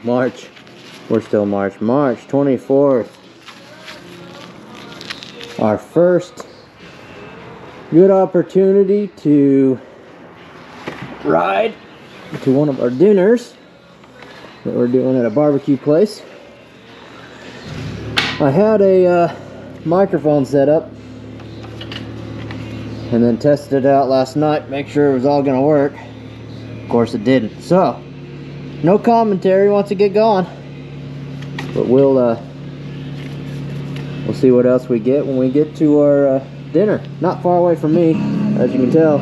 March. We're still March 24th. Our first good opportunity to ride to one of our dinners that we're doing at a barbecue place. I had a microphone set up and then tested it out last night, make sure it was all gonna work. Of course it didn't. So no commentary once it get going, but we'll see what else we get when we get to our dinner. Not far away from me, as you can tell.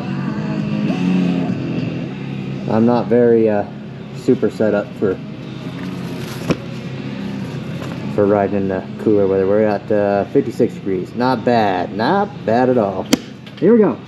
I'm not very super set up for riding in the cooler weather. We're at 56 degrees. Not bad. Not bad at all. Here we go.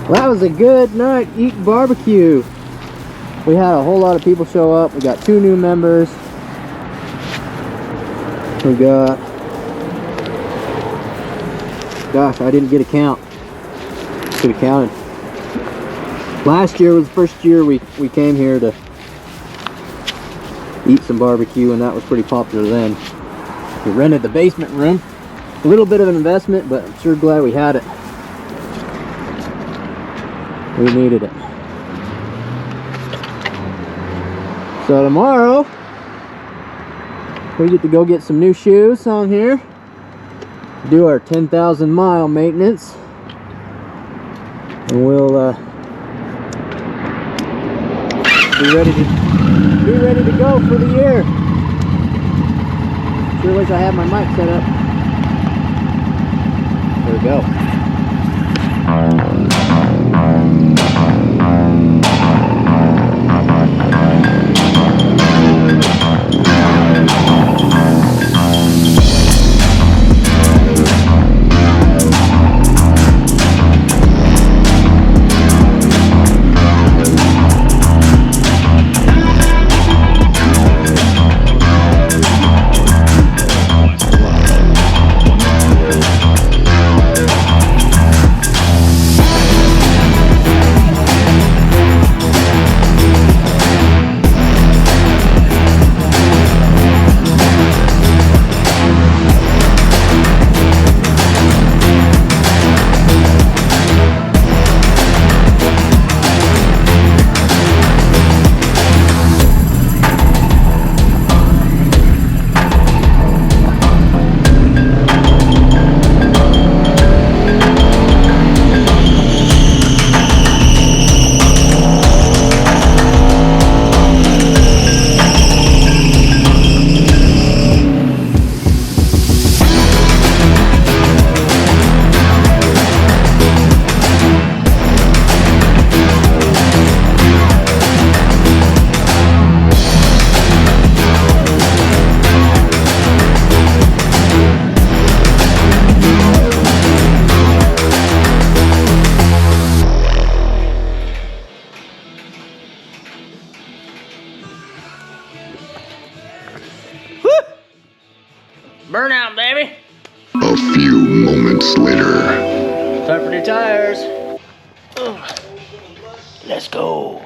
Well, that was a good night eating barbecue. We had a whole lot of people show up. We got 2 new members. We got, gosh, I didn't get a count. Should have counted. Last year was the first year we came here to eat some barbecue, and that was pretty popular then. We rented the basement room. A little bit of an investment, but I'm sure glad we had it. We needed it. So tomorrow we get to go get some new shoes on here, do our 10,000 mile maintenance, and we'll be ready to go for the year. Sure wish I had my mic set up. There we go. minutes later. Time for new tires. Let's go.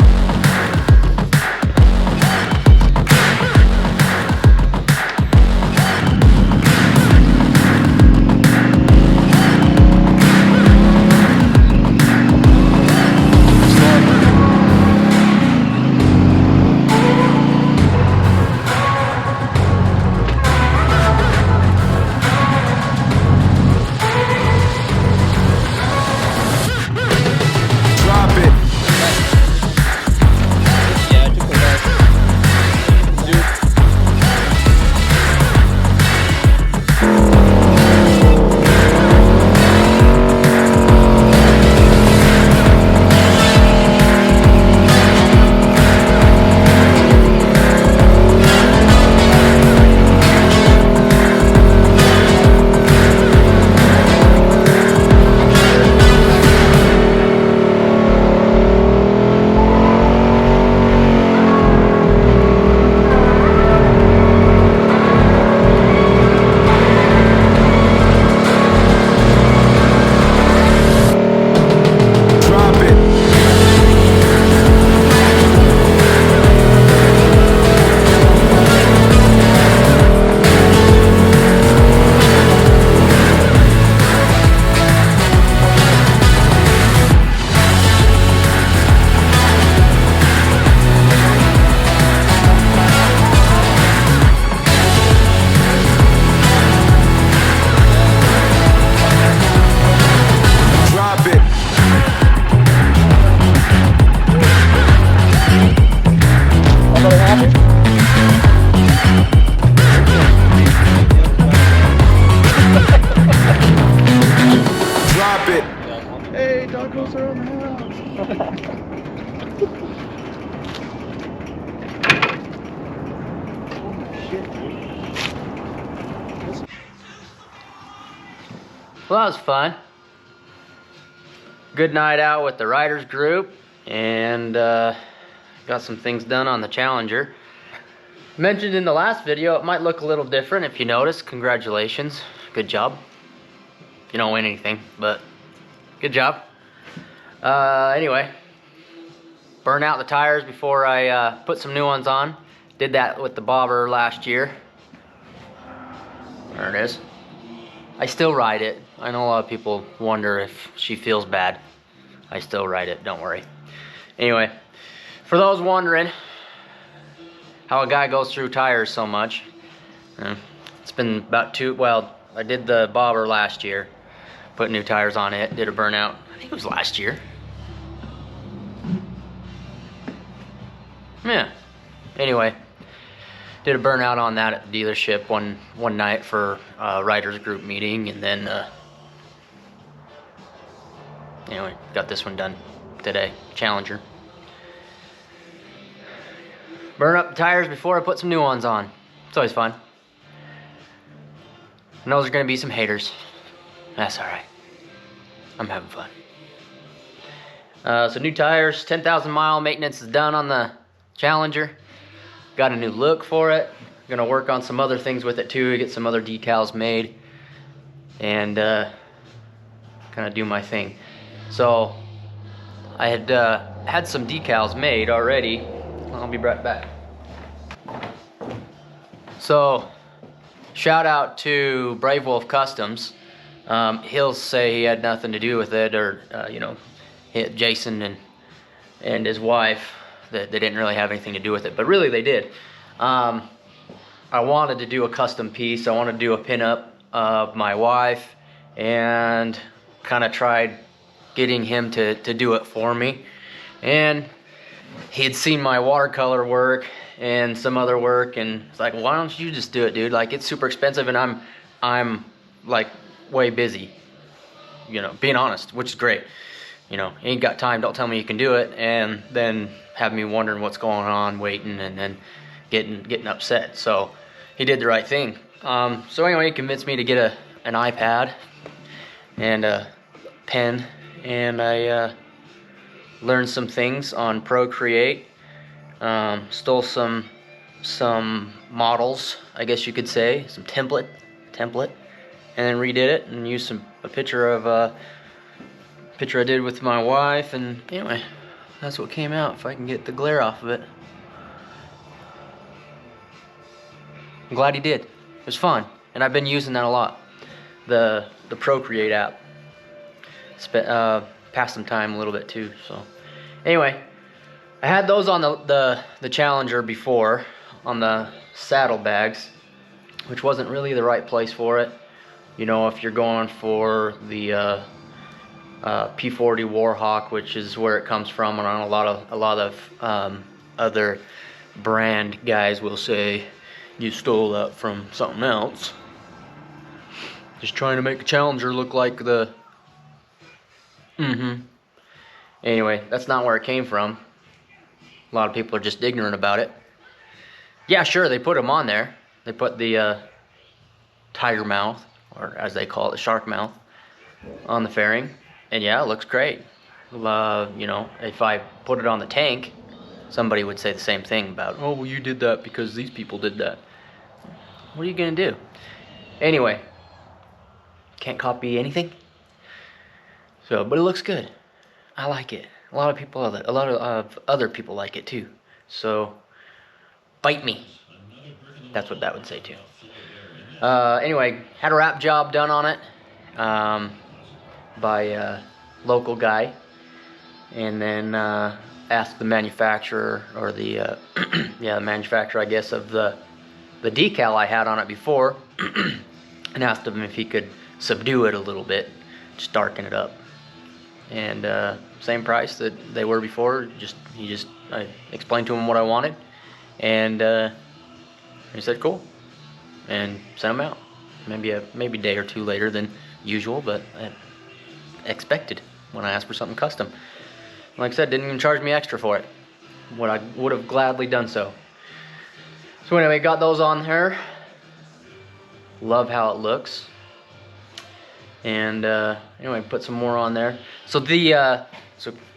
Hey, tacos are on the house. Well, that was fun. Good night out with the riders group, and got some things done on the Challenger. Mentioned in the last video, it might look a little different if you notice. Congratulations, good job. You don't win anything, but good job. Anyway, burn out the tires before I put some new ones on. Did that with the bobber last year. There it is. I still ride it. I know a lot of people wonder if she feels bad. I still ride it, don't worry. Anyway, for those wondering how a guy goes through tires so much, it's been about I did the bobber last year, put new tires on it, did a burnout, I think it was last year. Yeah, anyway, did a burnout on that at the dealership one night for a riders group meeting, and then anyway, got this one done today, Challenger. Burn up the tires before I put some new ones on. It's always fun. I know there's gonna be some haters. That's all right. I'm having fun. So new tires, 10,000 mile maintenance is done on the Challenger. Got a new look for it. Gonna work on some other things with it too, get some other decals made, and kind of do my thing. So I had some decals made already. I'll be right back. So shout out to Brave Wolf Customs. He'll say he had nothing to do with it, or you know, Jason and his wife, that they didn't really have anything to do with it, but really they did. I wanted to do a custom piece. I wanted to do a pinup of my wife, and kind of tried getting him to do it for me. And he had seen my watercolor work and some other work, and it's like, why don't you just do it, dude? Like, it's super expensive, and I'm like way busy, you know, being honest, which is great. You know, ain't got time, don't tell me you can do it, and then have me wondering what's going on, waiting, and then getting upset. So he did the right thing. So anyway, he convinced me to get an iPad and a pen, and I learned some things on Procreate. Stole some models, I guess you could say, some template, and then redid it and used a picture of picture I did with my wife, and anyway, that's what came out. If I can get the glare off of it. I'm glad he did. It was fun, and I've been using that a lot. The Procreate app. Passed some time a little bit too. So anyway, I had those on the Challenger before, on the saddlebags, which wasn't really the right place for it. You know, if you're going for the P40 Warhawk, which is where it comes from, and on a lot of other brand guys will say you stole that from something else. Just trying to make a Challenger look like the... Anyway, that's not where it came from. A lot of people are just ignorant about it. Yeah, sure, they put them on there. They put the tiger mouth, or as they call it, shark mouth, on the fairing. And yeah, it looks great. You know, if I put it on the tank, somebody would say the same thing about, oh, well, you did that because these people did that. What are you gonna do? Anyway, can't copy anything. So, but it looks good. I like it. A lot of other people like it too. So, bite me. That's what that would say too. Anyway, had a wrap job done on it by a local guy, and then asked the manufacturer, or the yeah, the manufacturer, I guess, of the decal I had on it before, and asked him if he could subdue it a little bit, just darken it up. And same price that they were before. I explained to him what I wanted, and he said cool, and sent them out. Maybe a day or two later than usual, but I expected when I asked for something custom. Like I said, didn't even charge me extra for it. What I would have gladly done so. So anyway, got those on there. Love how it looks. And anyway, put some more on there. So the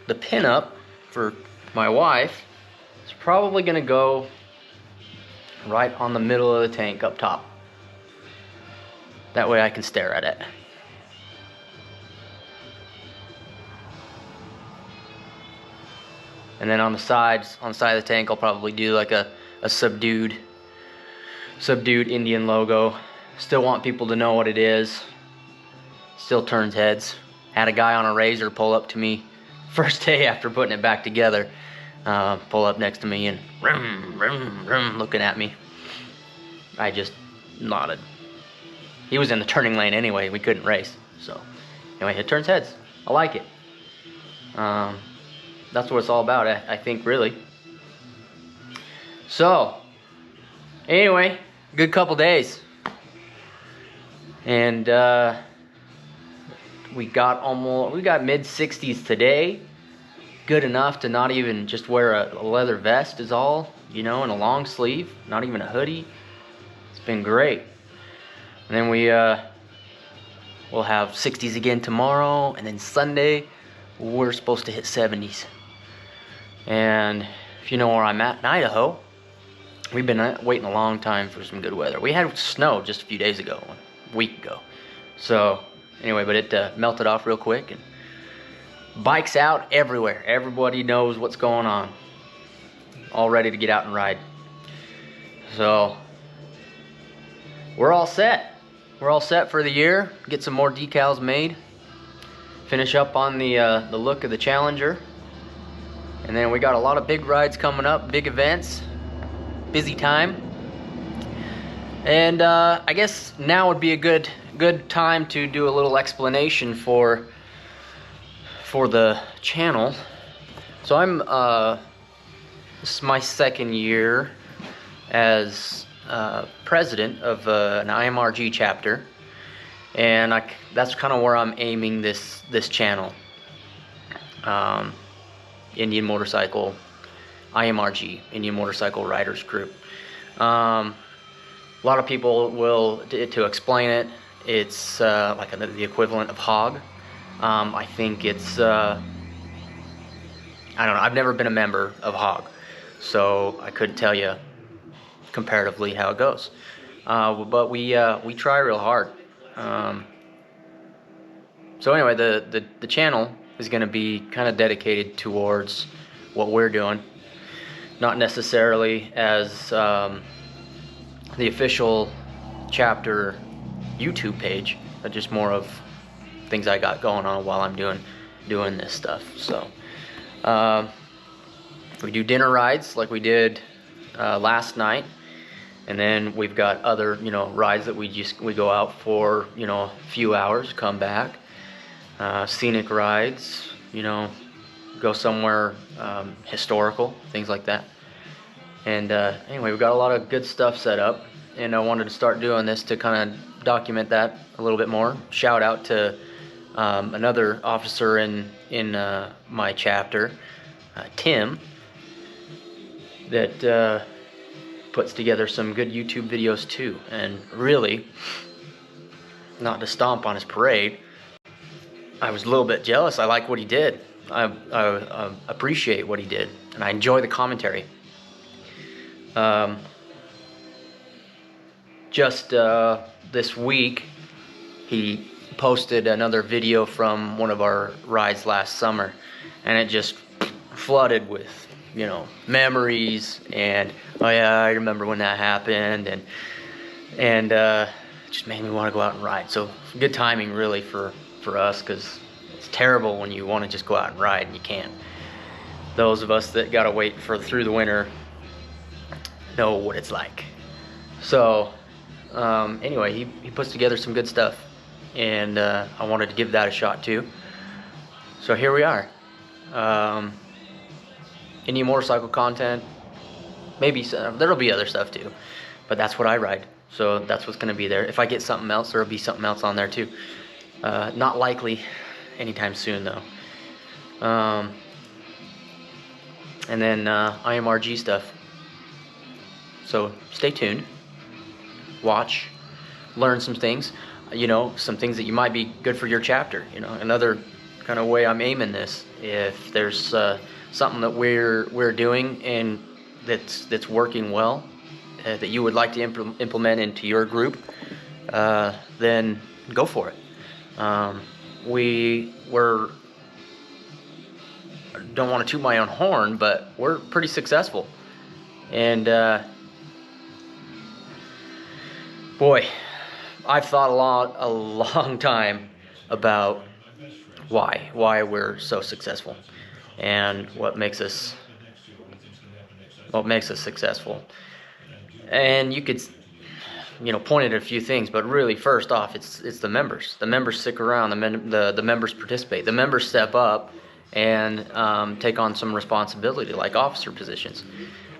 pinup for my wife is probably gonna go right on the middle of the tank up top. That way I can stare at it. And then on the sides, on the side of the tank, I'll probably do like a subdued Indian logo. Still want people to know what it is. Still turns heads. Had a guy on a razor pull up to me first day after putting it back together. Pull up next to me and looking at me. I just nodded. He was in the turning lane anyway. We couldn't race. So anyway, it turns heads. I like it. That's what it's all about, I think, really. So anyway, good couple days. And we got mid-60s today. Good enough to not even just wear a leather vest is all, you know, and a long sleeve, not even a hoodie. It's been great. And then we'll have 60s again tomorrow, and then Sunday we're supposed to hit 70s. And if you know where I'm at in Idaho, we've been waiting a long time for some good weather. We had snow just a few days ago, a week ago. So anyway, but it melted off real quick, and bikes out everywhere. Everybody knows what's going on. All ready to get out and ride. So we're all set. We're all set for the year. Get some more decals made. Finish up on the look of the Challenger. And then we got a lot of big rides coming up, big events. Busy time. And I guess now would be a good time to do a little explanation for the channel. So I'm this is my second year as president of an IMRG chapter, and that's kind of where I'm aiming this channel. Indian Motorcycle IMRG, Indian Motorcycle Riders Group. A lot of people will, to explain it, it's like the equivalent of HOG. I think it's, I don't know, I've never been a member of HOG, so I couldn't tell you comparatively how it goes. But we try real hard. So anyway, the channel is going to be kind of dedicated towards what we're doing, not necessarily as the official chapter YouTube page, but just more of things I got going on while I'm doing this stuff. So we do dinner rides like we did last night, and then we've got other rides that we go out for a few hours, come back, scenic rides, go somewhere historical, things like that. And anyway, we've got a lot of good stuff set up, and I wanted to start doing this to kind of document that a little bit more. Shout out to another officer in my chapter, Tim, that puts together some good YouTube videos too. And really, not to stomp on his parade, I was a little bit jealous. I like what he did. I appreciate what he did, and I enjoy the commentary. Just this week, he posted another video from one of our rides last summer, and it just flooded with memories, and oh yeah, I remember when that happened, and just made me want to go out and ride. So good timing really for us, because it's terrible when you want to just go out and ride and you can't. Those of us that gotta wait through the winter know what it's like. So anyway, he puts together some good stuff, and I wanted to give that a shot too. So here we are. Any motorcycle content, maybe there'll be other stuff too, but that's what I ride, so that's what's going to be there. If I get something else, there'll be something else on there too. Not likely anytime soon though. And then IMRG stuff. So stay tuned, watch, learn some things, some things that you might be good for your chapter. Another kind of way I'm aiming this, if there's something that we're doing and that's working well, that you would like to implement into your group, then go for it. We don't want to toot my own horn, but we're pretty successful, and boy, I've thought a long time about why we're so successful and what makes us successful. And you could point at a few things, but really first off, it's the members. The members stick around, the members participate, the members step up and take on some responsibility, like officer positions.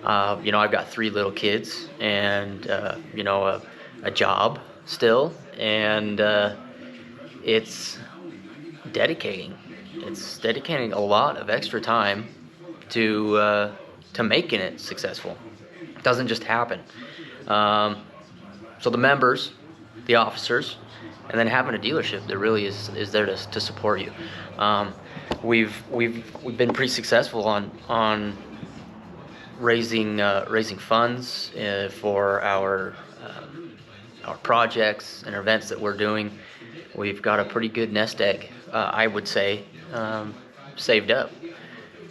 I've got 3 little kids and a job still, and it's dedicating a lot of extra time to making it successful. It doesn't just happen. So the members, the officers, and then having a dealership that really is there to support you. We've been pretty successful on raising funds for our projects and events that we're doing. We've got a pretty good nest egg, I would say, saved up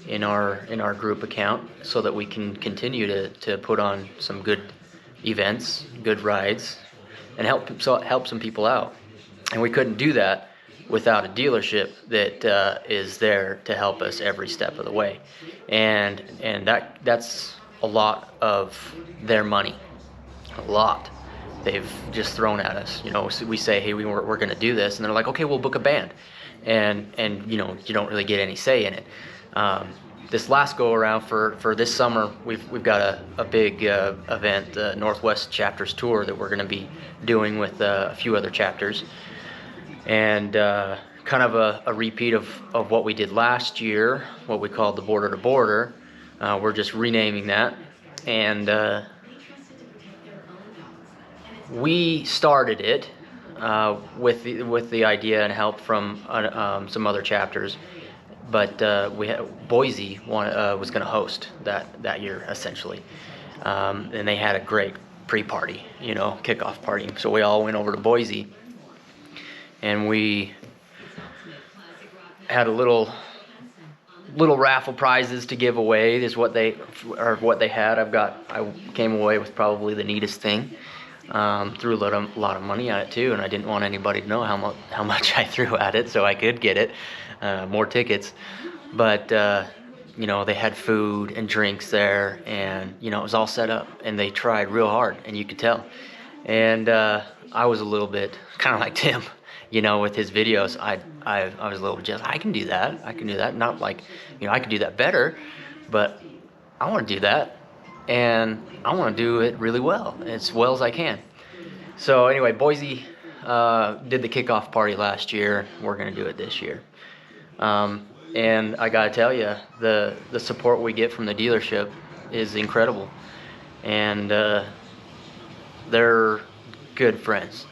in our group account, so that we can continue to put on some good events, good rides, and help some people out. And we couldn't do that without a dealership that is there to help us every step of the way. And that's a lot of their money, a lot they've just thrown at us. We say, hey, we're going to do this, and they're like, okay, we'll book a band, and you don't really get any say in it. This last go around for this summer, we've got a big event, the Northwest Chapters Tour, that we're going to be doing with a few other chapters, and kind of a repeat of what we did last year, what we called the Border to Border. We're just renaming that, and we started it with the idea and help from some other chapters, but Boise was going to host that year essentially, and they had a great pre-party, kickoff party. So we all went over to Boise, and we had a little raffle prizes to give away. Is what they had. I came away with probably the neatest thing. Threw a lot of money at it too, and I didn't want anybody to know how much I threw at it, so I could get it more tickets. But you know, they had food and drinks there, and you know, it was all set up, and they tried real hard, and you could tell. And I was a little bit kind of like Tim, you know, with his videos. I was a little just, I can do that. Not like, you know, I can do that better, but I want to do that, and I want to do it really well, as well as I can. So anyway, Boise did the kickoff party last year. We're gonna do it this year. And I gotta tell you, the support we get from the dealership is incredible, and they're good friends.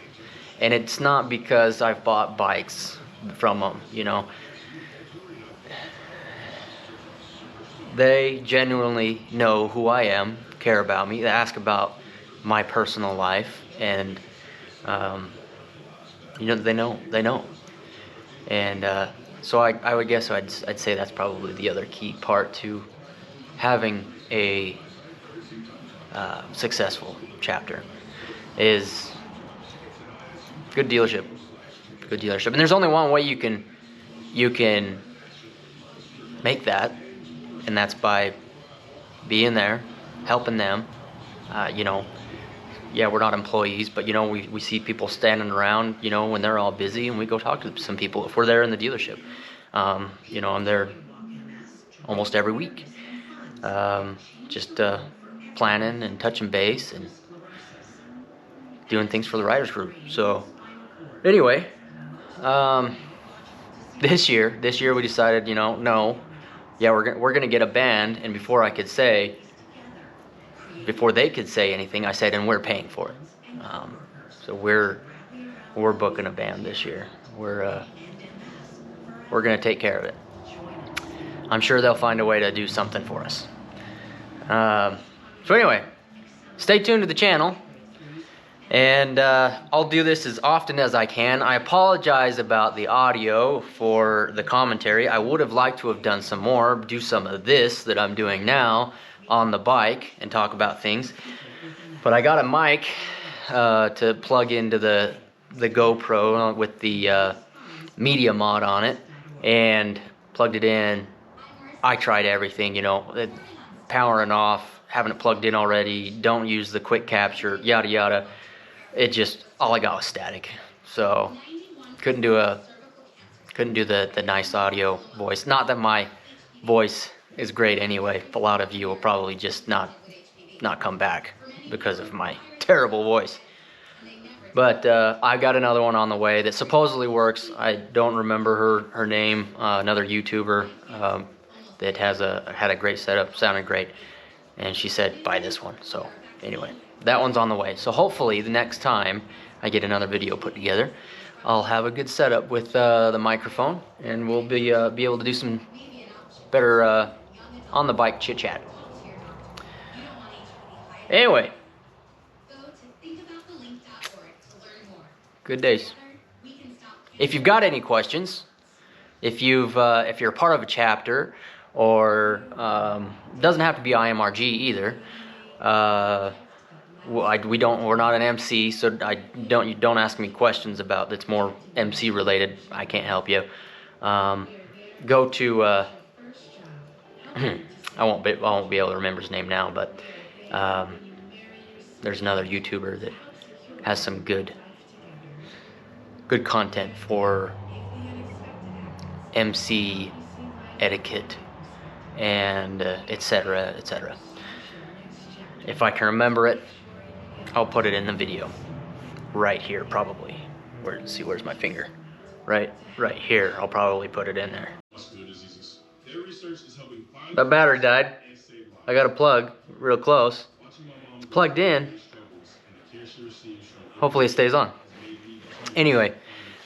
And it's not because I've bought bikes from them, you know. They genuinely know who I am, care about me. They ask about my personal life, and you know, they know. And so I would guess I'd say that's probably the other key part to having a successful chapter is good dealership. And there's only one way you can make that, and that's by being there, helping them. You know, yeah, we're not employees, but you know, we see people standing around, you know, when they're all busy, and we go talk to some people if we're there in the dealership. You know, I'm there almost every week, just planning and touching base and doing things for the riders group. So anyway, this year we decided, you know, no, yeah, we're gonna get a band, and before they could say anything, I said, and we're paying for it. So we're booking a band this year. We're gonna take care of it. I'm sure they'll find a way to do something for us. So anyway, stay tuned to the channel, and I'll do this as often as I can. I apologize about the audio for the commentary. I would have liked to have done some more, do some of this that I'm doing now on the bike and talk about things, but I got a mic to plug into the GoPro with the media mod on it, and plugged it in. I tried everything, you know, powering off, having it plugged in already, don't use the quick capture, yada yada. It just, all I got was static. So couldn't do the nice audio voice. Not that my voice is great anyway. A lot of you will probably just not come back because of my terrible voice. But I've got another one on the way that supposedly works. I don't remember her name. Another YouTuber that had a great setup, sounded great, and she said buy this one. So anyway, that one's on the way. So hopefully the next time I get another video put together, I'll have a good setup with the microphone, and we'll be able to do some better on the bike chit chat. Anyway, good days. If you've got any questions, if you're a part of a chapter, or doesn't have to be IMRG either. We're not an MC, so don't ask me questions about that's more MC related. I can't help you. Go to I won't be able to remember his name now, but there's another YouTuber that has some good content for MC etiquette and etc. etc. If I can remember it, I'll put it in the video right here, probably. Where's my finger? Right here. I'll probably put it in there. The battery died. I got a plug real close. It's plugged in. Hopefully it stays on. Anyway,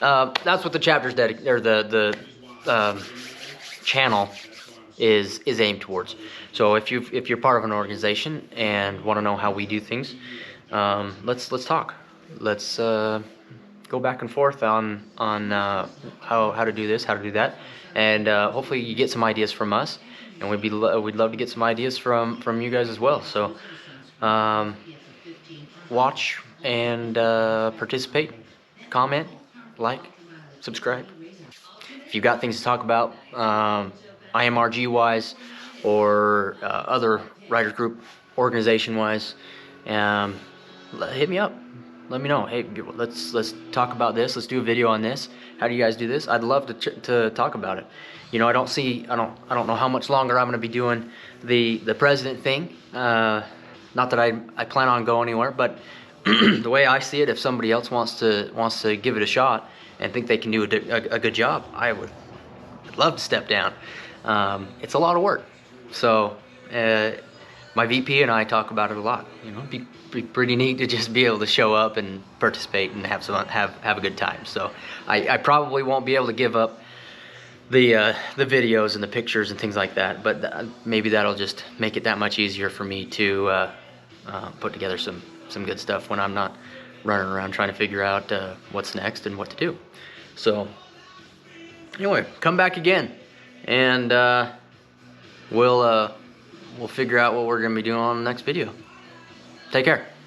that's what the chapter's or the channel is aimed towards. So if you're part of an organization and want to know how we do things, let's talk. Let's go back and forth on how to do this, how to do that, and hopefully you get some ideas from us, and we'd love to get some ideas from you guys as well. So watch and participate, comment, like, subscribe. If you've got things to talk about, IMRG wise, or other writer group organization wise, hit me up. Let me know. Hey, let's talk about this. Let's do a video on this. How do you guys do this? I'd love to talk about it. You know, I don't know how much longer I'm going to be doing the president thing. Not that I plan on going anywhere, but the way I see it, if somebody else wants to give it a shot and think they can do a good job, I would love to step down. It's a lot of work. So my VP and I talk about it a lot. You know, it'd be pretty neat to just be able to show up and participate and have a good time. So I probably won't be able to give up the videos and the pictures and things like that, but maybe that'll just make it that much easier for me to put together some good stuff when I'm not running around trying to figure out what's next and what to do. So anyway, come back again, and we'll figure out what we're gonna be doing on the next video. Take care.